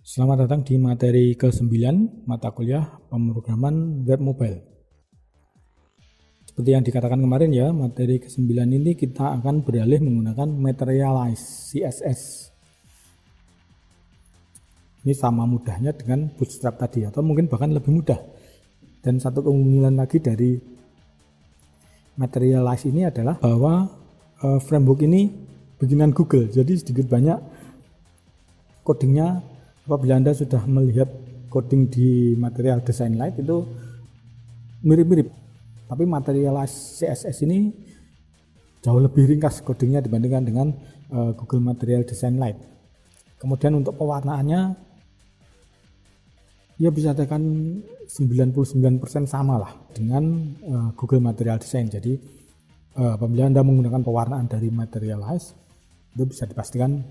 Selamat datang di materi ke-9 mata kuliah pemrograman web mobile. Seperti yang dikatakan kemarin ya, materi ke-9 ini kita akan beralih menggunakan Materialize CSS. Ini sama mudahnya dengan Bootstrap tadi, atau mungkin bahkan lebih mudah. Dan satu keunggulan lagi dari Materialize ini adalah bahwa framework ini bikinan Google, jadi sedikit banyak codingnya. Apabila Anda sudah melihat coding di Material Design Lite itu mirip-mirip, tapi Materialize CSS ini jauh lebih ringkas codingnya dibandingkan dengan Google Material Design Lite. Kemudian untuk pewarnaannya ya bisa tekan 99% sama lah dengan Google Material Design. Jadi apabila Anda menggunakan pewarnaan dari Materialize itu bisa dipastikan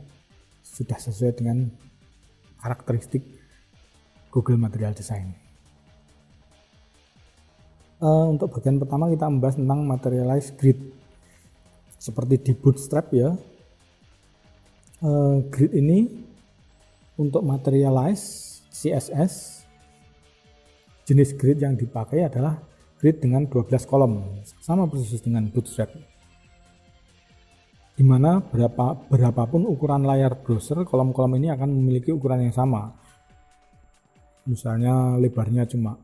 sudah sesuai dengan karakteristik Google Material Design. Untuk bagian pertama kita membahas tentang Materialize Grid. Seperti di Bootstrap ya, grid ini untuk Materialize CSS, jenis grid yang dipakai adalah grid dengan 12 kolom, sama persis dengan Bootstrap. Dimana berapapun ukuran layar browser, kolom-kolom ini akan memiliki ukuran yang sama. Misalnya lebarnya cuma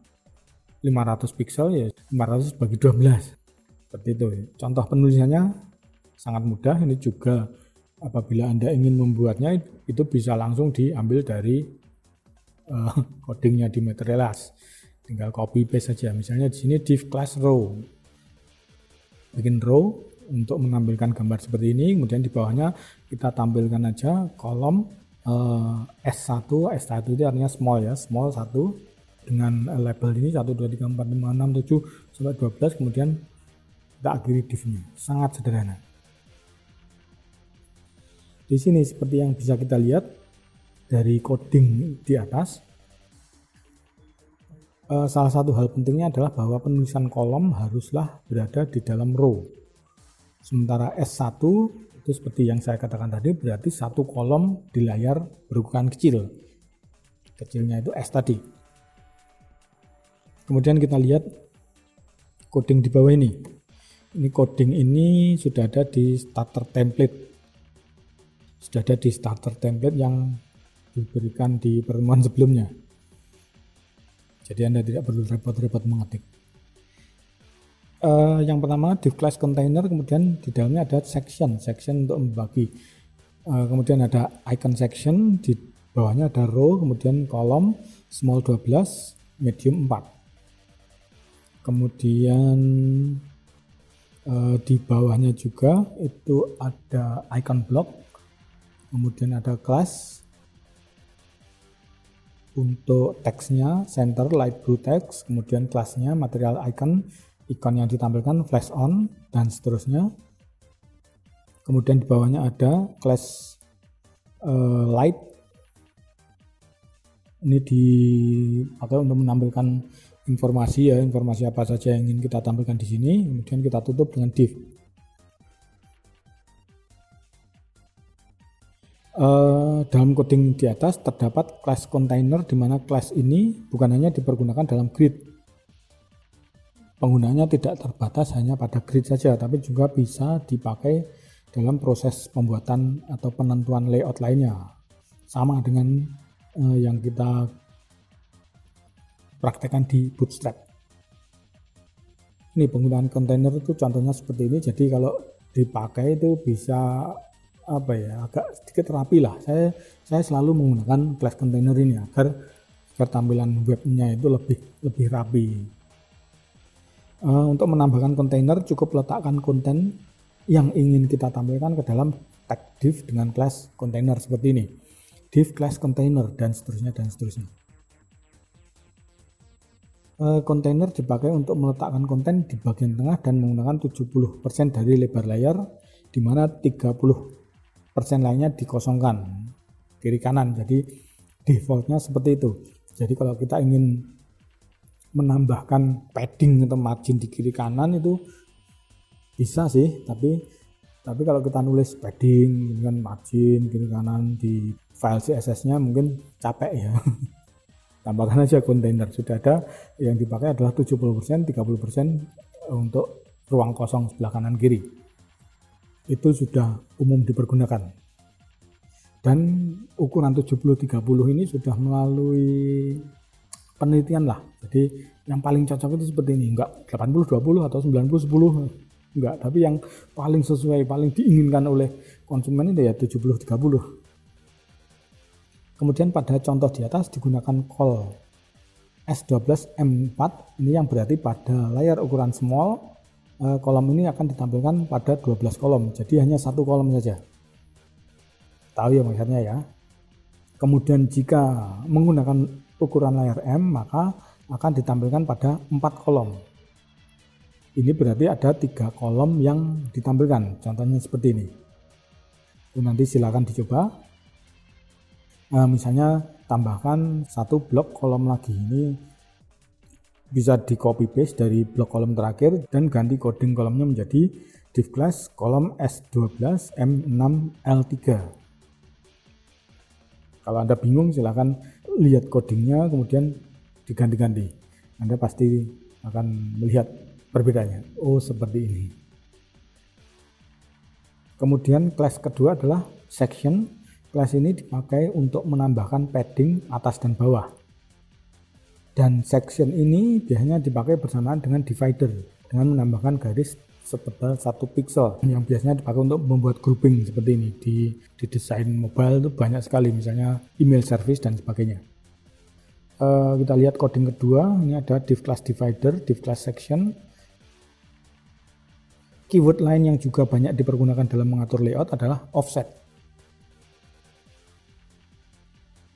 500 pixel, ya 500 bagi 12 seperti itu. Contoh penulisannya sangat mudah. Ini juga apabila Anda ingin membuatnya itu bisa langsung diambil dari codingnya di Materialize, tinggal copy paste saja. Misalnya di sini div class row, bikin row untuk menampilkan gambar seperti ini, kemudian di bawahnya kita tampilkan aja kolom S1 itu artinya small ya, small 1 dengan label ini 1, 2, 3, 4, 5, 6, 7 sampai 12, kemudian kita akhiri divnya. Sangat sederhana. Di sini seperti yang bisa kita lihat dari coding di atas, salah satu hal pentingnya adalah bahwa penulisan kolom haruslah berada di dalam row. Sementara S1 itu seperti yang saya katakan tadi, berarti satu kolom di layar berukuran kecil. Kecilnya itu S tadi. Kemudian kita lihat coding di bawah ini. Ini coding ini sudah ada di starter template. Sudah ada di starter template yang diberikan di pertemuan sebelumnya. Jadi Anda tidak perlu repot-repot mengetik. Yang pertama div class container, kemudian di dalamnya ada section untuk membagi. Kemudian ada icon section, di bawahnya ada row, kemudian kolom small 12, medium 4. Kemudian di bawahnya juga itu ada icon block, kemudian ada class. Untuk teksnya center light blue text, kemudian kelasnya material icon, ikon yang ditampilkan flash on, dan seterusnya. Kemudian di bawahnya ada class light, ini dipakai untuk menampilkan informasi ya, informasi apa saja yang ingin kita tampilkan di sini. Kemudian kita tutup dengan div. Dalam coding di atas terdapat class container, di mana class ini bukan hanya dipergunakan dalam grid. Penggunaannya tidak terbatas hanya pada grid saja, tapi juga bisa dipakai dalam proses pembuatan atau penentuan layout lainnya. Sama dengan yang kita praktekkan di Bootstrap. Ini penggunaan kontainer itu contohnya seperti ini. Jadi kalau dipakai itu bisa agak sedikit rapi lah. Saya selalu menggunakan class container ini agar tampilan webnya itu lebih rapi. Untuk menambahkan kontainer cukup letakkan konten yang ingin kita tampilkan ke dalam tag div dengan class container seperti ini, div class container, dan seterusnya. Kontainer dipakai untuk meletakkan konten di bagian tengah dan menggunakan 70% dari lebar layar, di mana 30% lainnya dikosongkan kiri kanan. Jadi defaultnya seperti itu. Jadi kalau kita ingin menambahkan padding atau margin di kiri kanan itu bisa sih, tapi kalau kita nulis padding dengan margin kiri kanan di file CSS-nya mungkin capek ya. Tambahkan aja kontainer, sudah ada. Yang dipakai adalah 70%, 30% untuk ruang kosong sebelah kanan kiri. Itu sudah umum dipergunakan. Dan ukuran 70-30 ini sudah melalui penelitian lah. Jadi yang paling cocok itu seperti ini, enggak 80-20 atau 90-10, enggak, tapi yang paling sesuai, paling diinginkan oleh konsumen itu ya 70-30. Kemudian pada contoh di atas digunakan call S12M4, ini yang berarti pada layar ukuran small, kolom ini akan ditampilkan pada 12 kolom, jadi hanya satu kolom saja. Tahu ya maksudnya ya. Kemudian jika menggunakan ukuran layar M, maka akan ditampilkan pada 4 kolom. Ini berarti ada 3 kolom yang ditampilkan, contohnya seperti ini. Nanti silakan dicoba. Misalnya tambahkan satu blok kolom lagi, ini bisa di copy paste dari blok kolom terakhir dan ganti coding kolomnya menjadi div class kolom S12 M6 L3. Kalau Anda bingung silahkan lihat codingnya kemudian diganti-ganti, Anda pasti akan melihat perbedaannya. Oh, seperti ini. Kemudian class kedua adalah section. Class ini dipakai untuk menambahkan padding atas dan bawah. Dan section ini biasanya dipakai bersamaan dengan divider dengan menambahkan garis setebal 1 pixel yang biasanya dipakai untuk membuat grouping seperti ini. Di desain mobile itu banyak sekali, misalnya email service dan sebagainya. Kita lihat coding kedua, ini ada div class divider, div class section. Keyword lain yang juga banyak dipergunakan dalam mengatur layout adalah offset.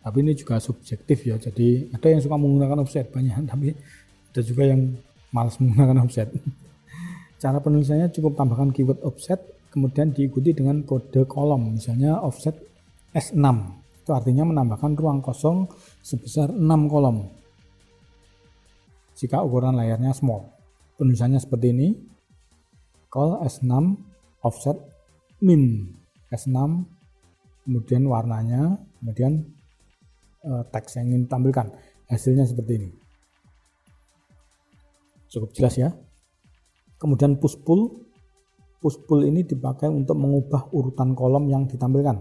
Tapi ini juga subjektif ya, jadi ada yang suka menggunakan offset banyak, tapi ada juga yang malas menggunakan offset. Cara penulisannya cukup tambahkan keyword offset, kemudian diikuti dengan kode kolom, misalnya offset S6. Itu artinya menambahkan ruang kosong sebesar 6 kolom. Jika ukuran layarnya small. Penulisannya seperti ini. Call S6 offset min S6, kemudian warnanya, kemudian teks yang ingin ditampilkan. Hasilnya seperti ini. Cukup jelas ya. Kemudian push pull ini dipakai untuk mengubah urutan kolom yang ditampilkan.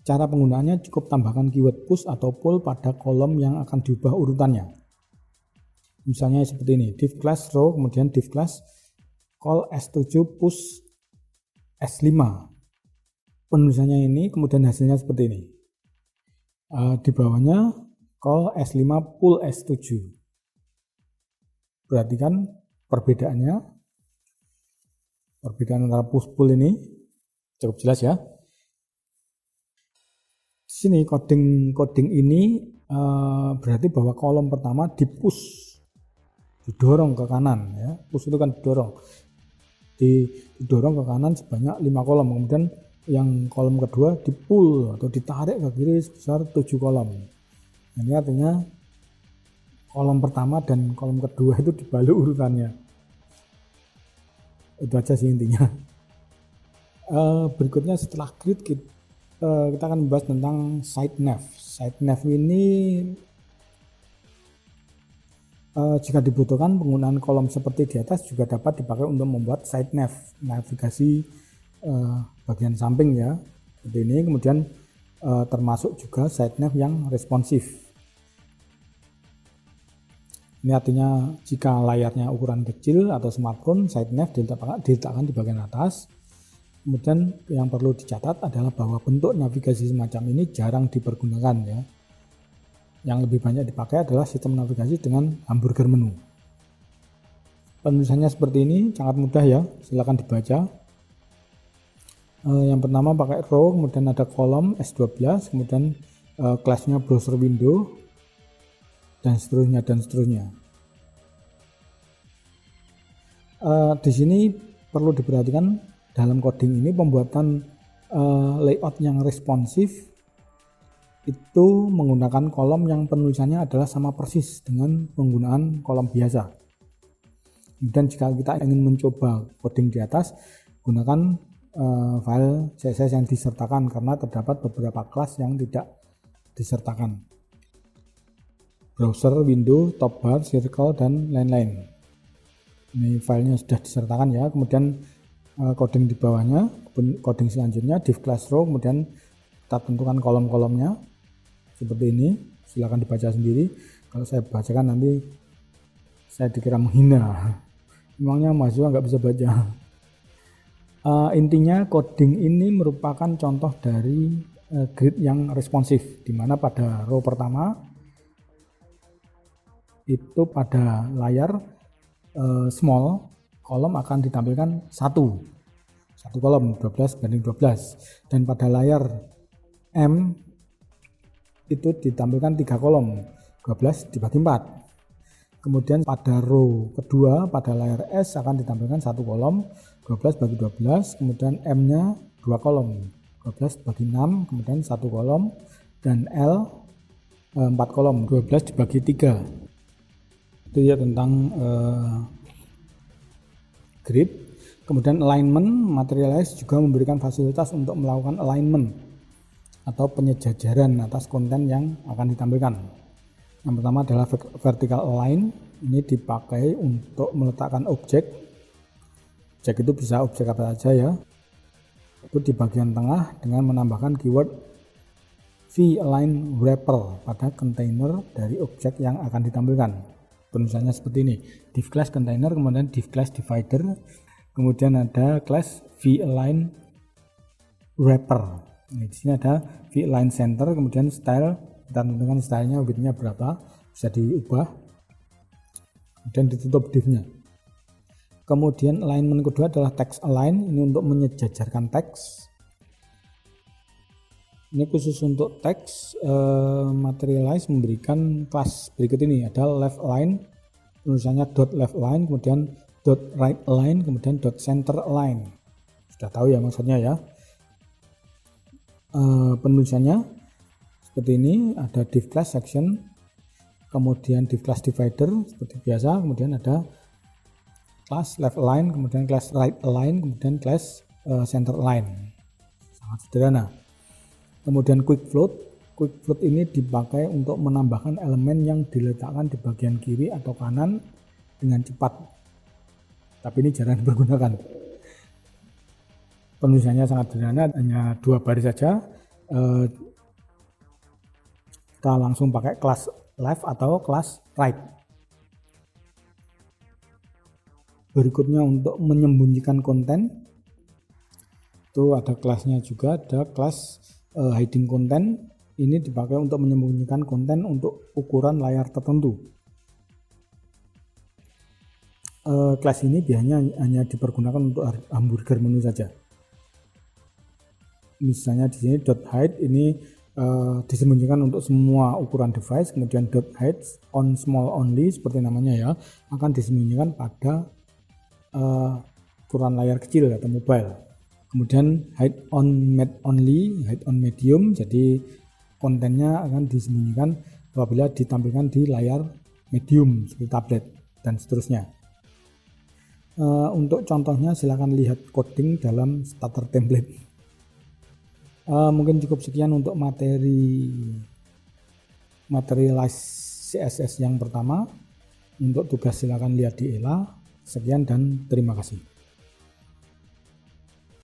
Cara penggunaannya cukup tambahkan keyword push atau pull pada kolom yang akan diubah urutannya. Misalnya seperti ini, div class row, kemudian div class call S7 push S5. Penulisannya ini, kemudian hasilnya seperti ini. Di bawahnya call S5 pull S7. Perhatikan perbedaannya, perbedaan antara push pull ini cukup jelas ya. Di sini coding ini berarti bahwa kolom pertama dipush, didorong ke kanan ya. Push itu kan didorong ke kanan sebanyak 5 kolom, kemudian yang kolom kedua dipull atau ditarik ke kiri sebesar 7 kolom. Ini artinya kolom pertama dan kolom kedua itu dibalik urutannya. Itu aja sih intinya. Berikutnya setelah grid kita akan membahas tentang side nav. Side nav ini jika dibutuhkan penggunaan kolom seperti di atas juga dapat dipakai untuk membuat side nav, navigasi bagian samping ya. Seperti ini. Kemudian termasuk juga side nav yang responsif. Ini artinya jika layarnya ukuran kecil atau smartphone, side nav diletakkan di bagian atas. Kemudian yang perlu dicatat adalah bahwa bentuk navigasi semacam ini jarang dipergunakan ya. Yang lebih banyak dipakai adalah sistem navigasi dengan hamburger menu. Penulisannya seperti ini, sangat mudah ya, silakan dibaca. Yang pertama pakai row, kemudian ada kolom S12, kemudian kelasnya browser window, dan seterusnya. Di sini perlu diperhatikan dalam coding ini pembuatan layout yang responsif itu menggunakan kolom yang penulisannya adalah sama persis dengan penggunaan kolom biasa. Kemudian jika kita ingin mencoba coding di atas, gunakan file CSS yang disertakan karena terdapat beberapa kelas yang tidak disertakan. Browser, window, top bar, circle, dan lain-lain. Ini filenya sudah disertakan ya. Kemudian coding di bawahnya, coding selanjutnya div class row, kemudian kita tentukan kolom-kolomnya seperti ini. Silakan dibaca sendiri. Kalau saya bacakan nanti saya dikira menghina. Emangnya mahasiswa nggak bisa baca. Intinya coding ini merupakan contoh dari grid yang responsif, di mana pada row pertama itu pada layar small kolom akan ditampilkan satu kolom 12:12, dan pada layar M itu ditampilkan 3 kolom 12 dibagi 4. Kemudian pada row kedua pada layar S akan ditampilkan 1 kolom 12/12, kemudian M-nya 2 kolom 12/6, kemudian 1 kolom, dan L 4 kolom 12/3. Itu ya tentang grid. Kemudian alignment, Materialize juga memberikan fasilitas untuk melakukan alignment atau penyejajaran atas konten yang akan ditampilkan. Yang pertama adalah vertical align. Ini dipakai untuk meletakkan objek itu bisa objek apa saja ya, itu di bagian tengah dengan menambahkan keyword v-align wrapper pada kontainer dari objek yang akan ditampilkan. Penulisannya seperti ini: div class container, kemudian div class divider, kemudian ada class v-align wrapper. Nah, di sini ada v-align center, kemudian style, kita tentukan stylenya, widthnya berapa, bisa diubah, kemudian ditutup divnya. Kemudian alignment kedua adalah text align, ini untuk menyejajarkan teks. Ini khusus untuk teks. Materialize memberikan kelas berikut ini, ada left align, tulisannya dot left align, kemudian dot right align, kemudian dot center align. Sudah tahu ya maksudnya ya. Penulisannya seperti ini, ada div class section, kemudian div class divider seperti biasa, kemudian ada class left align, kemudian class right align, kemudian class center align. Sangat sederhana. Kemudian quick float ini dipakai untuk menambahkan elemen yang diletakkan di bagian kiri atau kanan dengan cepat, tapi ini jarang dipergunakan. Penulisannya sangat sederhana, hanya 2 baris saja. Kita langsung pakai class left atau class right. Berikutnya untuk menyembunyikan konten, itu ada kelasnya juga, ada kelas hiding content. Ini dipakai untuk menyembunyikan konten untuk ukuran layar tertentu. Kelas ini biasanya hanya dipergunakan untuk hamburger menu saja. Misalnya di sini .hide ini disembunyikan untuk semua ukuran device, kemudian .hide on small only seperti namanya ya, akan disembunyikan pada ukuran layar kecil atau mobile. Kemudian hide on matte only, hide on medium, jadi kontennya akan disembunyikan apabila ditampilkan di layar medium seperti tablet dan seterusnya. Untuk contohnya silakan lihat coding dalam starter template. Mungkin cukup sekian untuk Materialize CSS yang pertama. Untuk tugas silakan lihat di ELA. Sekian dan terima kasih.